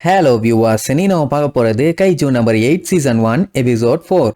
Hello viewers, நீ நம்ம பார்க்க போறது கைஜூ நம்பர் 8 சீசன் 1 எபிசோட் 4.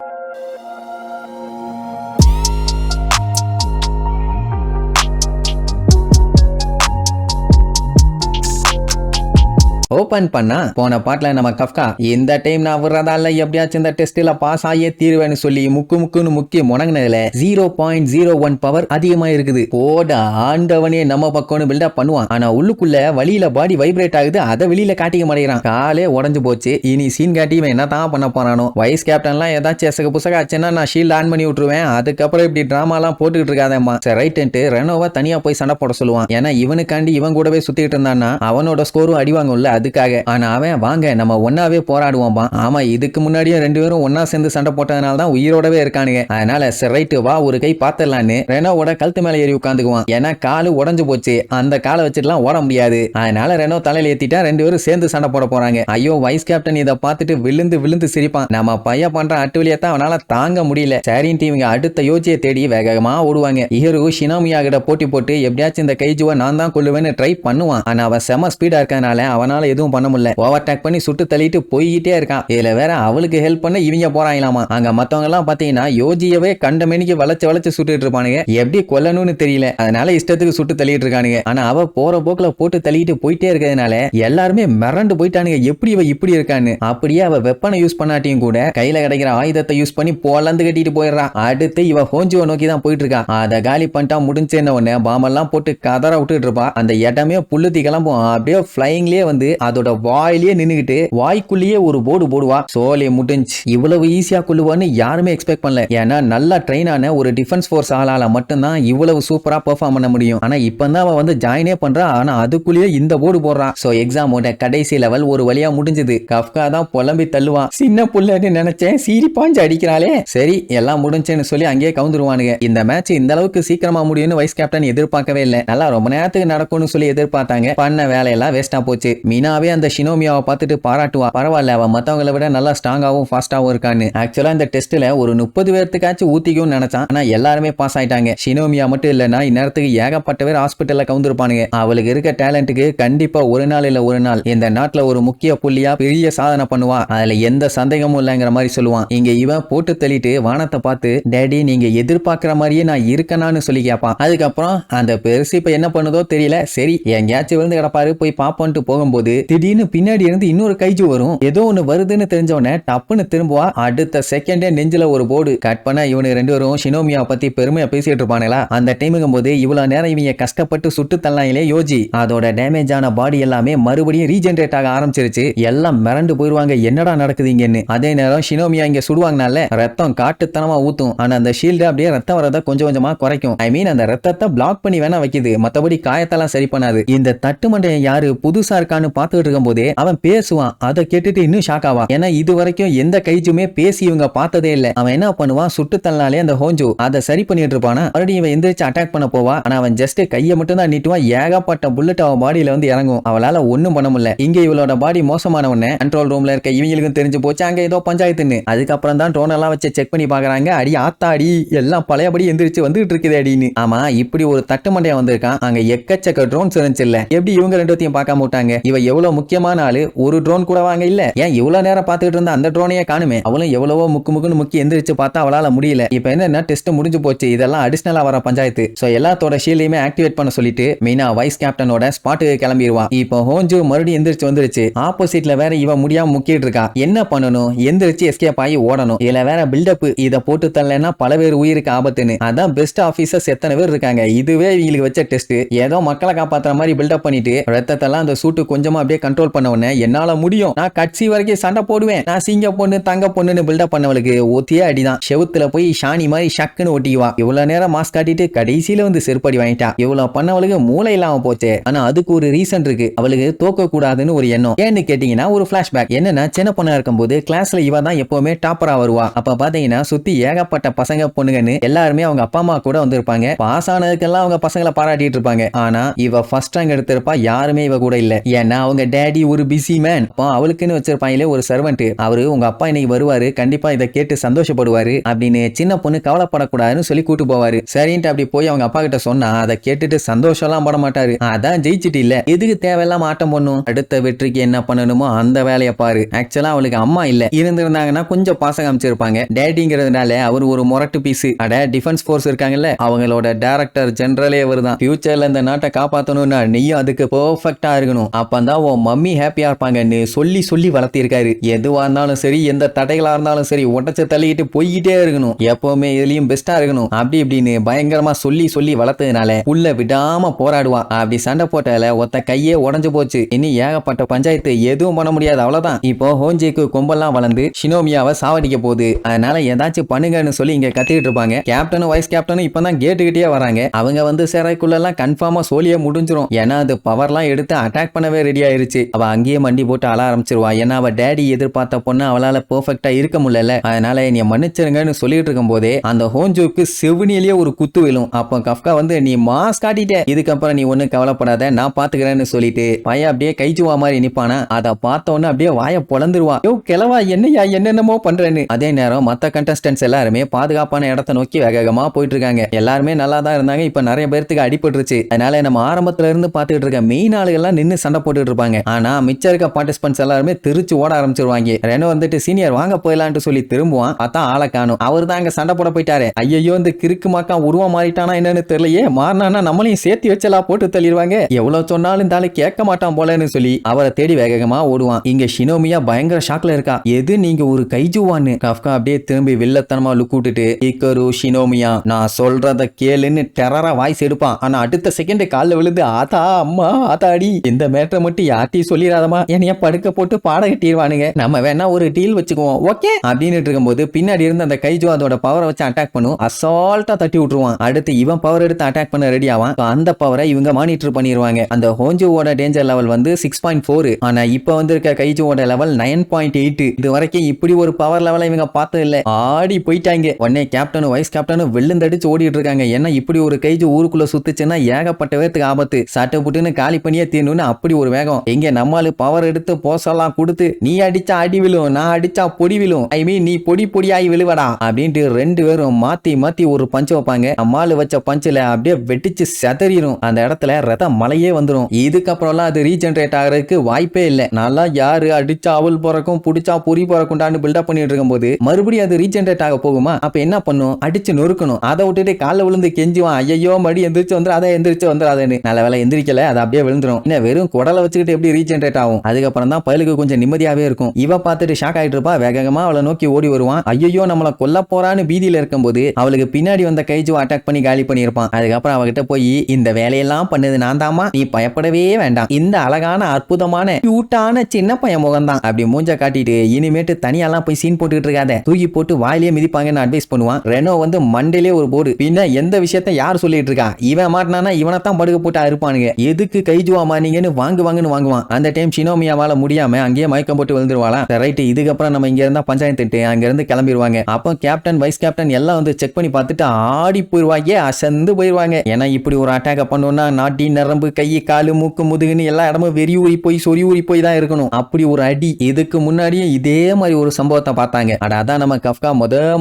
ஓபன் பண்ணா போன பாட்டுல நம்ம கஃப்கா இந்த டைம் நான் விடுறதால எப்படியாச்சும் இந்த டெஸ்ட்ல பாஸ் ஆகியே தீர்வேன்னு சொல்லி முக்குன்னு முக்கிய முடங்கினதுல 0.01 பவர் அதிகமா இருக்குது. போட ஆண்டவனே நம்ம பக்கம்னு பில்டப் பண்ணுவான். ஆனா உள்ளுக்குள்ள வழியில பாடி வைப்ரேட் ஆகுது, அதை வெளியில காட்டிக்க மாட்டேங்கிறான். காலே உடஞ்சு போச்சு. இனி சீன் காட்டி என்ன தான் பண்ண போறானோ. வைஸ் கேப்டன்லாம் ஏதாச்சும் எசக புசக ஆச்சுன்னா நான் ஷீல்ட் ஆன் பண்ணி விட்டுருவேன். அதுக்கப்புறம் இப்படி டிராமா எல்லாம் போட்டுக்கிட்டு இருக்காதேம்மா. சரி ரைட்டு ரெனோவா தனியா போய் சண்டை போட சொல்லுவான். ஏன்னா இவனுக்காண்டி இவன் கூடவே சுத்திட்டு இருந்தான்னா அவனோட ஸ்கோரும் அடிவாங்கும்ல, அதுக்காக. ஆனா அவன் வாங்க நம்ம ஒன்னாவே போராடுவோம்பா. ஆமா, இதுக்கு முன்னாடியே ரெண்டு பேரும் ஒன்னா சேர்ந்து சண்டை போட்டதுனால தான் உயிரோடவே இருக்கானுங்க. அதனால ரைட்டு வா ஒரு கை பாத்துடலான்னு ரெனோவோட கழுத்து மேல ஏறி உட்காந்துக்குவான். ஏன்னா காலு உடஞ்சு போச்சு, அந்த காலை வச்சுட்டுலாம் ஓட முடியாது. அதனால ரெனோ தலையில ஏத்திட்டா ரெண்டு பேரும் சேர்ந்து சண்டை போட போறாங்க. ஐயோ, வைஸ் கேப்டன் இதை பார்த்துட்டு விழுந்து சிரிப்பான். நம்ம பையன் பண்ற அட்டுவலியத்தான் அவனால தாங்க முடியல. சரின்ட்டு இவங்க அடுத்த யோசியை தேடி வேகமா ஓடுவாங்க. இஹரு ஷினோமியா கிட்ட போட்டி போட்டு எப்படியாச்சும் இந்த கைஜுவை நான் தான் கொள்ளுவேன்னு ட்ரை பண்ணுவான். ஆனா அவன் செம ஸ்பீடா இருக்கனால அவனால எதுவும் பண்ண முடியல. ஓவர்டேக் பண்ணி சுட்டு தள்ளிட்டு போயிட்டே இருக்கான். இதுல வேற அவளுக்கு ஹெல்ப் பண்ண இவங்க போறாங்களாமா. அங்க மத்தவங்க எல்லாம் பாத்தீங்கன்னா யோஜியவே கண்ட மேனிக்கு வளைச்சு சுட்டுட்டு இருப்பானுங்க. எப்படி கொல்லணும்னு தெரியல, அதனால இஷ்டத்துக்கு சுட்டு தள்ளிட்டு இருக்கானுங்க. ஆனா அவ போற போக்குல போட்டு தள்ளிட்டு போயிட்டே இருக்கிறதுனால எல்லாருமே மிரண்டு போயிட்டானுங்க. எப்படி இவ இப்படி இருக்கான்னு. அப்படியே அவ வெப்பனை யூஸ் பண்ணாட்டியும் கூட கையில கிடைக்கிற ஆயுதத்தை யூஸ் பண்ணி பொலந்து கட்டிட்டு போயிடுறான். அடுத்து இவ ஹோஞ்சுவை நோக்கி தான் போயிட்டு இருக்கா. அதை காலி பண்ணிட்டா முடிஞ்சேன்ன உடனே பாம்பெல்லாம் போட்டு கதற விட்டுட்டு இருப்பா. அந்த இடமே புல்லுத்தி கிளம்பும். அப்படியே பிளைங்லயே வந்து அதோட வாயிலேயே நின்னுகிட்டு வாய்க்குள்ளேயே ஒரு போர்டு போடுவா. சோலே முடிஞ்சு. இவ்வளவு ஈஸியா கொள்ளுவான்னு யாருமே எக்ஸ்பெக்ட் பண்ணல. ஏன்னா நல்லா ட்ரெயின் ஆன ஒரு டிஃபென்ஸ் ஃபோர்ஸ் ஆளால மட்டும்தான் இவ்வளவு சூப்பரா பெர்ஃபார்ம் பண்ண முடியும். ஆனா இப்பதான் அவன் வந்து ஜாயினே பண்றா. ஆனா அதுக்குள்ளேயே இந்த போர்டு போடுறான். சோ எக்ஸாமோட கடைசி லெவல் ஒரு வழியா முடிஞ்சது. கஃப்கா தான் புலம்பி தள்ளுவான். சின்ன புள்ளன்னு நினைச்சேன், சீரிப்பாஞ்சு அடிக்கிறாளே. சரி எல்லாம் முடிஞ்சுன்னு சொல்லி அங்கேயே கவுந்துருவானுங்க. இந்த மேட்ச் இந்த அளவுக்கு சீக்கிரமா முடியும்னு வைஸ் கேப்டன் எதிர்பார்க்கவே இல்லை. நல்லா ரொம்ப நேரத்துக்கு நடக்கும்னு சொல்லி எதிர்பார்த்தாங்க. பண்ண வேலையெல்லாம் வேஸ்டா போச்சு. மீனாவே அந்த ஷினோமியாவை பார்த்துட்டு பாராட்டுவா. பரவாயில்ல, அவன் மத்தவங்களை விட நல்லா ஸ்ட்ராங்காவும் ஃபாஸ்டாவும் இருக்கான்னு. ஆக்சுவலா இந்த டெஸ்ட்ல ஒரு 30 பேர்த்துக்காச்சும் ஊத்திக்கும் நினைச்சான். ஆனா எல்லாருமே பாஸ் ஆயிட்டாங்க. ஷினோமியா மட்டும் இல்லைன்னா இந்நேரத்துக்கு ஏகப்பட்ட பேர் ஹாஸ்பிட்டல்ல கவுந்திருப்பானுங்க. அவளுக்கு இருக்க டேலண்ட்டுக்கு கண்டிப்பா ஒரு நாள் இல்ல ஒரு நாள் இந்த நாட்டுல ஒரு முக்கிய புள்ளியா பெரிய சாதனை பண்ணுவா. அதுல எந்த சந்தேகமும் இல்லைங்கிற மாதிரி சொல்லுவான். இங்க இவன் போட்டு தள்ளிட்டு வானத்தை பார்த்து டேடி நீங்க எதிர்பார்க்கிற மாதிரியே நான் இருக்கனான்னு சொல்லி கேட்பான். அதுக்கப்புறம் அந்த பெருசு இப்ப என்ன பண்ணுதோ தெரியல. சரி எங்கேயாச்சும் விழுந்து கிடப்பாரு போய் பாப்போன்ட்டு போகும்போது திடீர்னு பின்னாடி இருந்து இன்னொரு கைஜு வரும். ஏதோ ஒண்ணு வருதுன்னு தெரிஞ்சவன டப்புன்னு திரும்புவா. அடுத்த செகண்டே நெஞ்சில ஒரு போர்டு கட் பண்ண. இவனுக்கு ரெண்டு பேரும் ஷினோமியா பத்தி பெருமையா பேசிட்டு இருப்பானுங்களா. அந்த டைமுக்கும் போது இவ்வளவு நேரம் இவங்க கஷ்டப்பட்டு சுட்டு தள்ளாங்களே யோஜி, அதோட டேமேஜ் ஆன பாடி எல்லாமே மறுபடியும் ரீஜெனரேட் ஆக ஆரம்பிச்சிருச்சு. எல்லாம் மிரண்டு போயிருவாங்க, என்னடா நடக்குதுங்கன்னு. அதே நேரம் ஷினோமியா இங்க சுடுவாங்கனால ரத்தம் காட்டுத்தனமா ஊத்தும். ஆனா அந்த ஷீல்டு அப்படியே ரத்தம் வரத கொஞ்சம் கொஞ்சமா குறைக்கும். ஐ மீன் அந்த ரத்தத்தை பிளாக் பண்ணி வேணா வைக்குது, மத்தபடி காயத்தெல்லாம் சரி பண்ணாது. இந்த தட்டு மண்டையை யாரு புதுசா இருக்கான்னு பாத்துக்கிட்டு இருக்கும் போதே அவன் பேசுவான். அதை கேட்டுட்டு இன்னும் ஷாக் ஆவா. ஏன்னா இது வரைக்கும் எந்த கைஜுமே பேசி இவங்க பார்த்ததே இல்ல. அவன் என்ன பண்ணுவான், சுட்டு தள்ளாலே அந்த ஹோஞ்சு அதை சரி பண்ணிட்டு இருப்பானா. மறுபடியும் இவன் எந்திரிச்சு அட்டாக் பண்ண போவா. ஆனா அவன் ஜஸ்ட் கையை மட்டும் தான் நீட்டுவான். ஏகப்பட்ட புல்லட் அவன் பாடியில வந்து இறங்கும். அவளால ஒண்ணும் பண்ண முடியல. இங்க இவளோட பாடி மோசமான உடனே கண்ட்ரோல் ரூம்ல இருக்க இவங்களுக்கும் தெரிஞ்சு போச்சு அங்க ஏதோ பஞ்சாயத்துன்னு. அதுக்கப்புறம் தான் ட்ரோன் எல்லாம் வச்சு செக் பண்ணி பாக்குறாங்க. அடி ஆத்தாடி எல்லாம் பழையபடி எந்திரிச்சு வந்துட்டு இருக்குது அடின்னு. ஆமா, இப்படி ஒரு தட்டு மண்டையா வந்திருக்கான். அங்க எக்கச்சக்க ட்ரோன்ஸ் இருந்துச்சு இல்ல. எப்படி இவங்க ரெண்டுத்தையும் பார்க்காம விட்டாங்க. இவ எவ்வளவு முக்கியமான ஆளு, ஒரு ட்ரோன் கூட வாங்க இல்ல. ஏன் இவ்வளவு நேரம் பார்த்துட்டு இருந்த அந்த ட்ரோனையே காணுமே. அவளும் எவ்வளவோ முக்குன்னு முக்கி எந்திரிச்சு பார்த்தா அவளால முடியல. இப்ப என்ன டெஸ்ட் முடிஞ்சு போச்சு. இதெல்லாம் அடிஷனலா வர பஞ்சாயத்து. சோ எல்லாத்தோட ஷீல்டையுமே ஆக்டிவேட் பண்ண சொல்லிட்டு மீனா வைஸ் கேப்டனோட ஸ்பாட்டுக்கு கிளம்பிடுவா. இப்போ ஹோஞ்சு மறுபடியும் எந்திரிச்சு வந்துருச்சு. ஆப்போசிட்ல வேற இவ முடியாம முக்கிட்டு இருக்கா. என்ன பண்ணணும், எந்திரிச்சு எஸ்கேப் ஆகி ஓடணும். இதுல வேற பில்டப் இதை போட்டு தரலன்னா பல பேர் உயிருக்கு ஆபத்துன்னு. அதான் பெஸ்ட் ஆபீசர்ஸ் எத்தனை பேர் இருக்காங்க. இதுவே இவங்களுக்கு வச்ச டெஸ்ட். ஏதோ மக்களை காப்பாத்துற மாதிரி பில்டப் பண்ணிட்டு ரத்தத்தெல்லாம் அந்த சூட்டு கொஞ்சமா அப்படியே கண்ட்ரோல் பண்ண உடனே என்னால முடியும், நான் கட்சி வரைக்கும் சண்டை போடுவேன், நான் சிங்க பொண்ணு தங்க பொண்ணுன்னு பில்டப் பண்ணவளுக்கு ஒத்தியே அடிதான். செவுத்துல போய் ஷானி மாதிரி ஷக்குன்னு ஒட்டிக்குவா. இவ்வளவு நேரம் மாஸ்க் காட்டிட்டு கடைசியில வந்து செருப்படி வாங்கிட்டா. இவ்வளவு பண்ணவளுக்கு மூளை இல்லாம போச்சு. ஆனா அதுக்கு ஒரு ரீசன் இருக்கு. அவளுக்கு தோக்க கூடாதுன்னு ஒரு எண்ணம். ஏன்னு கேட்டீங்கன்னா ஒரு பிளாஷ்பேக். என்னன்னா சின்ன பொண்ணா இருக்கும்போது கிளாஸ்ல இவ தான் எப்பவுமே டாப்பரா வருவா. அப்ப பாத்தீங்கன்னா சுத்தி ஏகப்பட்ட பசங்க பொண்ணுங்கன்னு எல்லாருமே அவங்க அப்பா அம்மா கூட வந்திருப்பாங்க. பாஸ் ஆனதுக்கெல்லாம் அவங்க பசங்களை பாராட்டிட்டு இருப்பாங்க. ஆனா இவ ஃபர்ஸ்ட் ரேங்க் எடுத்திருப்பா. யாருமே இவ கூட இல்ல. ஏன்னா அவங்க அவங்க டேடி ஒரு பிஸி மேன். அப்போ அவளுக்குன்னு வச்சிருப்பாங்களே ஒரு சர்வெண்ட், அவரு உங்க அப்பா இன்னைக்கு வருவாரு, கண்டிப்பா இதை கேட்டு சந்தோஷப்படுவாரு அப்படின்னு சின்ன பொண்ணு கவலைப்படக்கூடாதுன்னு சொல்லி கூட்டு போவாரு. சரின்ட்டு அப்படி போய் அவங்க அப்பா கிட்ட சொன்னா அதை கேட்டுட்டு சந்தோஷம் எல்லாம் பட மாட்டாரு. அதான் ஜெயிச்சிட்டு இல்ல, எதுக்கு தேவையில்லாம ஆட்டம் பண்ணும், அடுத்த வெற்றிக்கு என்ன பண்ணணுமோ அந்த வேலையை பாரு. ஆக்சுவலா அவளுக்கு அம்மா இல்ல, இருந்திருந்தாங்கன்னா கொஞ்சம் பாசம் காமிச்சிருப்பாங்க. டேடிங்கிறதுனால அவர் ஒரு மொரட்டு பீஸ். அட டிஃபென்ஸ் போர்ஸ் இருக்காங்கல்ல, அவங்களோட டைரக்டர் ஜெனரலே அவர்தான். ஃபியூச்சர்ல இந்த நாட்டை காப்பாத்தணும்னா நீயும் அதுக்கு பெர்ஃபெக்ட்டா இருக்கணும், அப்பதான் உன் மம்மி ஹாப்பியா இருப்பாங்கன்னு சொல்லி சொல்லி வளர்த்திருக்காரு. எதுவா இருந்தாலும் சரி, எந்த தடைகளா இருந்தாலும் சரி, உடச்ச தள்ளிக்கிட்டு போய்கிட்டே இருக்கணும், எப்பவுமே எதுலயும் பெஸ்டா இருக்கணும் அப்படி இப்படின்னு பயங்கரமா சொல்லி சொல்லி வளர்த்ததுனால உள்ள விடாம போராடுவா. அப்படி சண்டை போட்டால ஒத்த கையே உடஞ்சு போச்சு. இனி ஏகப்பட்ட பஞ்சாயத்து, எதுவும் பண்ண முடியாது, அவ்வளவுதான். இப்போ ஹோஞ்சேக்கு கொம்பெல்லாம் வளர்ந்து ஷினோமியாவை சாவடிக்க போகுது. அதனால ஏதாச்சும் பண்ணுங்கன்னு சொல்லி இங்க கத்திட்டு இருப்பாங்க. கேப்டனும் வைஸ் கேப்டனும் இப்பதான் கேட்டுக்கிட்டே வராங்க. அவங்க வந்து சேரைக்குள்ள எல்லாம் கன்ஃபார்மா சோழியே முடிஞ்சிரும். ஏன்னா அது பவர்லாம் எடுத்து அட்டாக் பண்ணவே ரெடி ஆயிருச்சு. அவ அங்கேயே மண்டி போட்டு அழ ஆரம்பிச்சிருவா. ஏன்னா அவ டேடி எதிர்பார்த்த பொண்ணு அவளால பெர்ஃபெக்ட்டா இருக்க முடியல. அதனால என்னைய மன்னிச்சிருங்கன்னு சொல்லிட்டு இருக்கும் போதே அந்த ஹோஞ்சோக்கு செவினிலேயே ஒரு குத்து விழும். அப்போ கஃப்கா வந்து நீ மாஸ் காட்டிட்ட, இதுக்கப்புறம் நீ ஒண்ணு கவலைப்படாத, நான் பாத்துக்கிறேன்னு சொல்லிட்டு பையன் அப்படியே கைச்சுவா மாதிரி நிப்பானா. அதை பார்த்தோன்னு அப்படியே வாய பொளந்துருவா. யோ கிளவா, என்னையா என்னென்னமோ பண்றேன்னு. அதே நேரம் மத்த கண்டஸ்டன்ட்ஸ் எல்லாருமே பாதுகாப்பான இடத்தை நோக்கி வேகமா போயிட்டு இருக்காங்க. எல்லாருமே நல்லா தான் இருந்தாங்க. இப்ப நிறைய பேருக்கு அடிபட்டுருச்சு. அதனால நம்ம ஆரம்பத்துல இருந்து பாத்துக்கிட்டு இருக்க மெயின் ஆளுகள்லாம் நின்னு சண்டை போட்டுட்டு இருப்பாங்க. ஆனா மிச்சம் இருக்க பார்ட்டிசிபென்ட்ஸ் எல்லாருமே திருச்சு ஓட ஆரம்பிச்சிருவாங்க. ரெனோ வந்துட்டு சீனியர் வாங்க போயிடலான்னு சொல்லி திரும்புவான். பார்த்தா ஆளை காணும். அவர் தான் அங்க சண்டை போட போயிட்டாரு. ஐயோ இந்த கிறுக்கு மாக்கா உருவம் மாறிட்டானா என்னன்னு தெரியலையே, மாறினானா நம்மளையும் சேர்த்து வச்சலாம் போட்டு தள்ளிடுவாங்க. எவ்வளவு சொன்னாலும் இந்த ஆளு கேட்க மாட்டான் போலன்னு சொல்லி அவரை தேடி வேகமா ஓடுவான். இங்க ஷினோமியா பயங்கர ஷாக்ல இருக்கா. எது நீங்க ஒரு கைஜுவான்னு. கஃப்கா அப்படியே திரும்பி வில்லத்தனமா லுக் விட்டுட்டு இக்கரு ஷினோமியா நான் சொல்றத கேளுன்னு டெரரா வாய்ஸ் எடுப்பான். ஆனா அடுத்த செகண்ட் கால்ல விழுந்து ஆத்தா அம்மா ஆத்தாடி, இந்த மேட்டரை மட்டும் யார்ட்டையும் சொல்லிடாதமா, என்னைய படுக்க போட்டு பாட கட்டிடுவானுங்க, நம்ம வேணா ஒரு டீல் வச்சுக்குவோம் ஓகே அப்படின்னு இருக்கும்போது பின்னாடி இருந்து அந்த கைஜு அதோட பவரை வச்சு அட்டாக் பண்ணும். அசால்ட்டா தட்டி விட்டுருவான். அடுத்து இவன் பவர் எடுத்து அட்டாக் பண்ண ரெடி ஆவான். அந்த பவரை இவங்க மானிட்டர் பண்ணிடுவாங்க. அந்த ஹோஞ்சோவோட டேஞ்சர் லெவல் வந்து 6.4. ஆனா இப்ப வந்து இருக்க கைஜுவோட லெவல் 9.8. இது வரைக்கும் இப்படி ஒரு பவர் லெவலை இவங்க பார்த்தது இல்ல. ஆடி போயிட்டாங்க. உடனே கேப்டனும் வைஸ் கேப்டனும் வெள்ளந்தடிச்சு ஓடிட்டு இருக்காங்க. ஏன்னா இப்படி ஒரு கைஜு ஊருக்குள்ள சுத்துச்சுன்னா ஏகப்பட்ட பேருக்கு ஆபத்து. சட்டை புட்டுன்னு காலி பண்ணியே தீரணும்னு அப்படி ஒரு வேகம். எங்க நம்மால பவர் எடுத்து போசெல்லாம் கொடுத்து நீ அடிச்சா அடி விழும், நான் அடிச்சா பொடி விழும், ஐ மீன் நீ பொடி பொடியாய் விழுவடா அப்படின்ட்டு ரெண்டு பேரும் மாத்தி மாத்தி ஒரு பஞ்சு வைப்பாங்க. அம்மாளு வச்ச பஞ்சுல அப்படியே வெட்டிச்சு செதறிடும். அந்த இடத்துல ரத்த மலையே வந்துடும். இதுக்கப்புறம்லாம் அது ரீஜெனரேட் ஆகிறதுக்கு வாய்ப்பே இல்லை. நல்லா யாரு அடிச்சா அவள் பிறக்கும், புடிச்சா பொறி பிறக்கும்டான்னு பில்டப் பண்ணிட்டு இருக்கும் போது மறுபடியும் அது ரீஜெனரேட் ஆக போகுமா? அப்ப என்ன பண்ணும்? அடிச்சு நொறுக்கணும். அதை விட்டுட்டு காலில் விழுந்து கெஞ்சுவான். ஐயோ மடி எந்திரிச்சு வந்து அதை எந்திரிச்சு வந்துடாதுன்னு. நல்ல வேலை எந்திரிக்கல, அது அப்படியே விழுந்துரும். என்ன வெறும் குடலை வச்சுக்கிட்டு எப்படி ரீஜெனரேட் ஆகும்? அதுக்கப்புறம் தான் பயலுக்கு கொஞ்சம் நிம்மதியாவே இருக்கும். இவ பார்த்துட்டு ஷாக் ஆயிட்டு இருப்பா. வேகமா அவளை நோக்கி ஓடி வருவான். ஐயோ நம்மளை கொல்ல போறான்னு பீதியில இருக்கும்போது அவளுக்கு பின்னாடி வந்த கைஜு அட்டாக் பண்ணி காலி பண்ணியிருப்பான். அதுக்கப்புறம் அவகிட்ட போய் இந்த வேலையெல்லாம் பண்ணது நான் தாமா, நீ பயப்படவே வேண்டாம், இந்த அழகான அற்புதமான கியூட்டான சின்ன பையன் முகம் தான் அப்படி மூஞ்ச காட்டிட்டு இனிமேட்டு தனியெல்லாம் போய் சீன் போட்டுக்கிட்டு இருக்காத, தூக்கி போட்டு வாயிலே மிதிப்பாங்கன்னு அட்வைஸ் பண்ணுவான். ரெனோ வந்து மண்டையிலே ஒரு போர்டு, பின்ன எந்த விஷயத்த யார் சொல்லிட்டு இருக்கா, இவன் மாட்டினானா இவனைத்தான் படுக்க போட்டு இருப்பானுங்க, எதுக்கு கைஜுவா மாறீங்கன்னு வாங்குவாங்கன்னு வாங்குவான். அந்த டைம் ஷினோமியாவால முடியாம அங்கேயே மயக்கம் போட்டு விழுந்துருவாளா. ரைட், இதுக்கப்புறம் நம்ம இங்க இருந்தா பஞ்சாயத்து அங்க இருந்து கிளம்பிடுவாங்க. அப்போ கேப்டன் வைஸ் கேப்டன் எல்லாம் வந்து செக் பண்ணி பார்த்துட்டு ஆடி போயிருவாங்க, அசந்து போயிருவாங்க. ஏன்னா இப்படி ஒரு அட்டாக் பண்ணோம்னா நாட்டி நரம்பு கை காலு மூக்கு முதுகுன்னு எல்லா இடமும் வெறி ஊறி போய் சொறி ஊறி போய் தான் இருக்கணும். அப்படி ஒரு அடி. இதுக்கு முன்னாடியே இதே மாதிரி ஒரு சம்பவத்தை பார்த்தாங்க. அதான் நம்ம கஃப்கா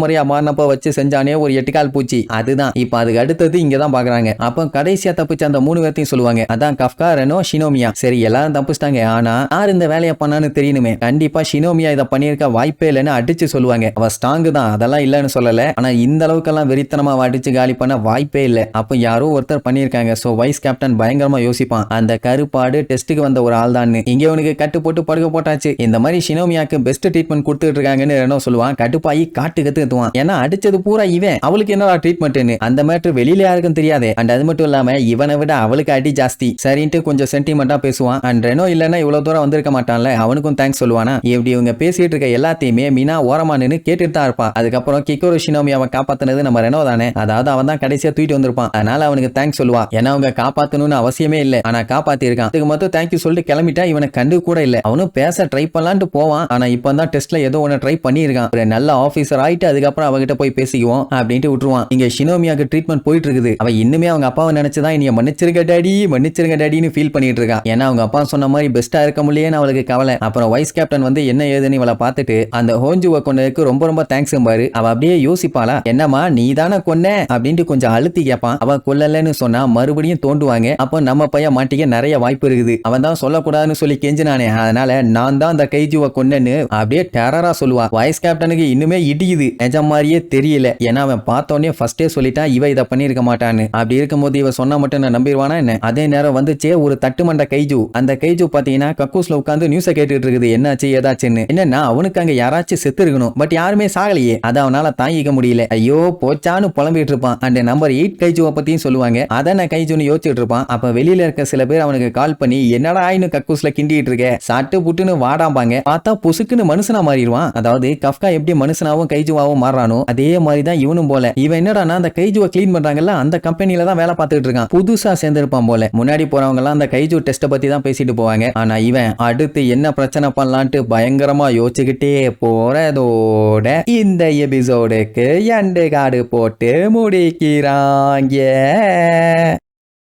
முறையா மாறினப்ப வச்சு செஞ்சானே ஒரு 8 கால் பூச்சி, அதுதான் இப்ப அதுக்கு அடுத்தது இங்கதான் பாக்குறாங்க. அப்ப கடைசியா தப்பிச்ச அந்த 3 பேர்த்தையும் சொல்லுவாங்க. அதான் கஃப்கா, ரெனோ, ஷினோமியா. சரி எல்லாரும் தப்பிச்சிட்டாங்க, ஆனா யார் இந்த வேலையை பண்ணான்னு தெரியணுமே. கண்டிப்பா ஷினோமியா இதை பண்ணிருக்க வாய்ப்பே இல்லைன்னு அடிச்சு சொல்லுவாங்க. அவ ஸ்ட்ராங் தான், அதெல்லாம் இல்லன்னு சொல்லல, ஆனா இந்த அளவுக்கெல்லாம் வெறித்தனமா அடிச்சு காலி பண்ண வாய்ப்பே இல்ல. அப்ப யாரோ ஒருத்தர் பண்ணிருக்காங்க. சோ வைஸ் கேப்டன் பயங்கரமா யோசிப்பான், அந்த கருப்பாடு டெஸ்ட்டுக்கு வந்த ஒரு ஆள் தான். இங்க உனக்கு கட்டு போட்டு படுக்க போட்டாச்சு, இந்த மாதிரி ஷினோமியாக்கு பெஸ்ட் ட்ரீட்மெண்ட் கொடுத்துட்டு இருக்காங்கன்னு ரெனோ சொல்லுவான். கட்டுப்பாயி காட்டு கத்துவான். ஏன்னா அடிச்சது பூரா இவன், அவளுக்கு என்னடா ட்ரீட்மெண்ட்னு அந்த மேட்ரு வெளியில யாருக்கும் தெரியாது. அண்ட் அது மட்டும் இல்லாம இவனை விட அவளுக்கு அடி ஜாஸ்தி. சரின்ட்டு கொஞ்சம் சென்டிமெண்டா பேசுவான். அண்ட் ரெனோ இல்லன்னா இவ்வளவு தூரம் வந்திருக்க மாட்டான்ல, அவனுக்கும் தேங்க்ஸ் சொல்லுவானா. இப்படி இவங்க பேசிட்டு இருக்க எல்லாத்தையுமே மீனா ஓரமா நின்னு கேட்டுட்டு தான் இருப்பா. அதுக்கப்புறம் கிக்கோரு ஷினோமியாவை காப்பாத்தினது நம்ம ரெனோ தானே, அதாவது அவன் தான் கடைசியா தூக்கிட்டு வந்திருப்பான். அதனால அவனுக்கு தேங்க்ஸ் சொல்லுவா. ஏன்னா அவங்க காப்பாத்தணும்னு அவசியமே இல்ல, ஆனா காப்பாத்தி இருக்கான். அதுக்கு மட்டும் தேங்க்யூ சொல்லிட்டு கிளம்பிட்டா இவனை கண்டு கூட இல்ல. அவனும் பேச ட்ரை பண்ணலான்ட்டு போவான். ஆனா இப்பதான் டெஸ்ட்ல ஏதோ ஒன்னு ட்ரை பண்ணிருக்கான். ஒரு நல்ல ஆபீசர் ஆயிட்டு அதுக்கப்புறம் அவகிட்ட போய் பேசிக்குவோம் அப்படின்ட்டு விட்டுருவான். இங்க ஷினோமியாக்கு ட்ரீட்மெண்ட் போயிட்டு இருக்குது. அவ இன்னுமே அவங்க அப்பாவை நினைச்சுதான் இனிய மன்னிச்சிருங்க டாடி மன்னிச்சிருங்க டாடின்னு ஃபீல் பண்ணிட்டு இருக்கான். ஏன்னா அவங்க அப்பா அப்பா சொன்ன மாதிரி பெஸ்டா இருக்க முடியேன்னு அவளுக்கு கவலை. அப்புறம் வைஸ் கேப்டன் வந்து என்ன ஏதுன்னு இவளை பார்த்துட்டு அந்த ஹோஞ்சுவை கொண்டதுக்கு ரொம்ப ரொம்ப தேங்க்ஸ் பாரு. அவ அப்படியே யோசிப்பாளா, என்னம்மா நீ தானே கொன்ன அப்படின்ட்டு கொஞ்சம் அழுத்தி கேட்பான். அவ கொல்லலன்னு சொன்னா மறுபடியும் தோண்டுவாங்க. அப்போ நம்ம பையன் மாட்டிக்க நிறைய வாய்ப்பு இருக்குது. அவன் தான் சொல்லக்கூடாதுன்னு சொல்லி கெஞ்சினானே, அதனால நான் தான் அந்த கைஜுவை கொன்னேன்னு அப்படியே டெரரா சொல்லுவா. வைஸ் கேப்டனுக்கு இன்னுமே இடியுது. நிஜம் மாதிரியே தெரியல. ஏன்னா அவன் பார்த்தோன்னே ஃபர்ஸ்டே சொல்லிட்டான் இவ இதை பண்ணிருக்க மாட்டான்னு. அப்படி இருக்கும்போது இவ சொன்னா மட்டும் நான் நம்பிடுவானா என்ன? அதே நேரம் வந்துச்சே ஒரு தட்டுமண்ட கைஜு. அந்த கைஜு பாத்தீங்கன்னா கக்கூஸ்ல உட்காந்து நியூஸை கேட்டுட்டு இருக்குது, என்னாச்சு ஏதாச்சுன்னு. என்னன்னா அவனுக்கு அங்க யாராச்சும் செத்து இருக்கணும், பட் யாருமே சாகலையே. அதை அவனால தாங்கிக்க முடியல. ஐயோ போச்சான்னு புலம்பிட்டு இருப்பான். அந்த நம்பர் 8 கைஜுவை பத்தியும் சொல்லுவாங்க. அதை நான் கைஜுன்னு யோசிச்சுட்டு இருப்பான். அப்ப வெளியில இருக்க சில பேர் அவனுக்கு கால் பண்ணி என்னடா ஆயின்னு கக்கூஸ்ல கிண்டிட்டு இருக்க, சாட்டு புட்டுன்னு வாடாம்பாங்க. பார்த்தா புசுக்குன்னு மனுஷனா மாறிடுவான். அதாவது கஃப்கா எப்படி மனுஷனாவும் கைஜுவாவும் மாறானோ அதே மாதிரிதான் இவனும் போல. இவன் என்னடானா அந்த கைஜுவை கிளீன் பண்றாங்கல்ல அந்த கம்பெனில தான் வேலை பார்த்துட்டு இருக்கான். புதுசா சேர்ந்திருப்பான் போல. முன்னாடி போறவங்க எல்லாம் அந்த கைஜு டெஸ்ட பத்தி தான் பேசிட்டு போவாங்க. ஆனா இவன் அடுத்து என்ன பிரச்சனை பண்ணலான்ட்டு பயங்கரமா யோசிச்சுக்கிட்டே போறதோட இந்த எபிசோடுக்கு எண்டு கார்டு போட்டு முடிக்கிறாங்க.